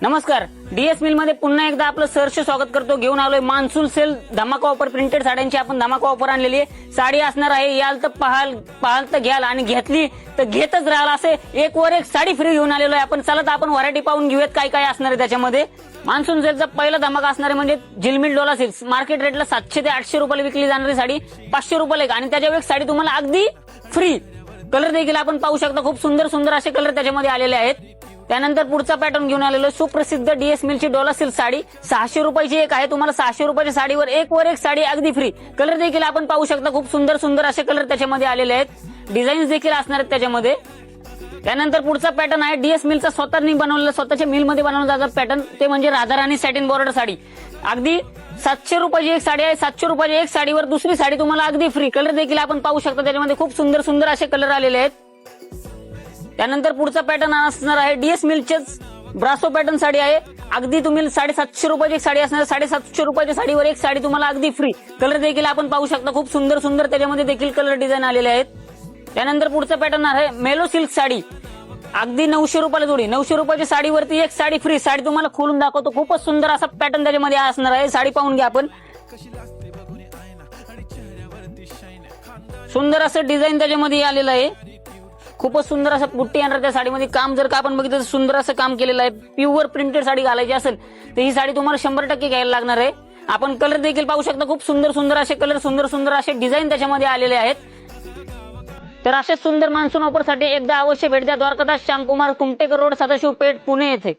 नमस्कार, DS mill मध्ये पुन्हा एकदा आपलं सहर्ष स्वागत करतो। घेऊन आलोय मान्सून सेल धमाका ऑफर, प्रिंटेड साड्यांची आपण धमाका ऑफर आणलेली आहे। साडी असणार आहे, याल तर पाहाल तर घ्याल आणि घेतली तर घेतच राहाल असे एक वर एक साडी फ्री घेऊन आलेलो आहे आपण। चला तर आपण व्हरायटी पाहून घेऊयात काय काय असणार आहे त्याच्यामध्ये। मान्सून सेलचा पहिला धमाका असणार आहे म्हणजे झिलमिल डोला सिल्क। मार्केट रेटला 700 ते 800 रुपयाला विकली जाणारी साडी 500 रुपयाला एक, आणि त्याच्यावर एक साडी तुम्हाला अगदी फ्री। कलर देखील आपण पाहू शकता, खूप सुंदर सुंदर असे कलर त्याच्यामध्ये आलेले आहेत। त्यानंतर पुढचा पॅटर्न घेऊन आलेलो सुप्रसिद्ध डीएस मिलची डोला सिल्क साडी 600 रुपयाची एक आहे। तुम्हाला 600 रुपयाच्या साडीवर एक वर एक साडी अगदी फ्री। कलर देखील आपण पाहू शकता, खूप सुंदर सुंदर असे कलर त्याच्यामध्ये आलेले आहेत। डिझाईन्स देखील असणार आहेत त्याच्यामध्ये। त्यानंतर पुढचा पॅटर्न आहे डीएस मिलचा स्वतःनी बनवलेला, स्वतःच्या मिल मध्ये बनवला जातात पॅटर्न, ते म्हणजे राधाराणी सॅटिन बॉर्डर साडी। अगदी 700 रुपयाची एक साडी आहे। 700 रुपयाच्या एक साडीवर दुसरी साडी तुम्हाला अगदी फ्री। कलर देखील आपण पाहू शकता, त्याच्यामध्ये खूप सुंदर सुंदर असे कलर आलेले आहेत। त्यानंतर पुढचा पॅटर्न असणार आहे डीएस मिलचेच ब्रासो पॅटर्न साडी आहे। अगदी तुम्ही 750 रुपयाची एक साडी असणार, 750 रुपयाच्या साडीवर एक साडी तुम्हाला अगदी फ्री। कलर देखील आपण पाहू शकता, खूप सुंदर सुंदर त्याच्यामध्ये देखील कलर डिझाईन आलेले आहेत। त्यानंतर पुढचा पॅटर्न आहे मेलो सिल्क साडी। अगदी 900 रुपयाला जोडी, 900 रुपयाच्या साडीवरती एक साडी फ्री। साडी तुम्हाला खोलून दाखवतो, खूपच सुंदर असा पॅटर्न त्याच्यामध्ये असणार आहे। साडी पाहून घ्या आपण, सुंदर असं डिझाईन त्याच्यामध्ये आलेलं आहे। खूपच सुंदर असं पुट्टी येणार त्या साडीमध्ये। काम जर का आपण बघितलं तर सुंदर असं काम केलेलं आहे। प्युअर प्रिंटेड साडी घालायची असेल तर ही साडी तुम्हाला 100% घ्यायला लागणार आहे। आपण कलर देखील पाहू शकता, खूप सुंदर सुंदर असे कलर, सुंदर सुंदर असे डिझाईन त्याच्यामध्ये आलेले आहेत। तर अशा सुंदर मान्सून ऑफरसाठी एकदा अवश्य भेट द्या द्वारकादास श्यामकुमार कुमटेकर रोड, सदाशिव पेठ, पुणे येथे।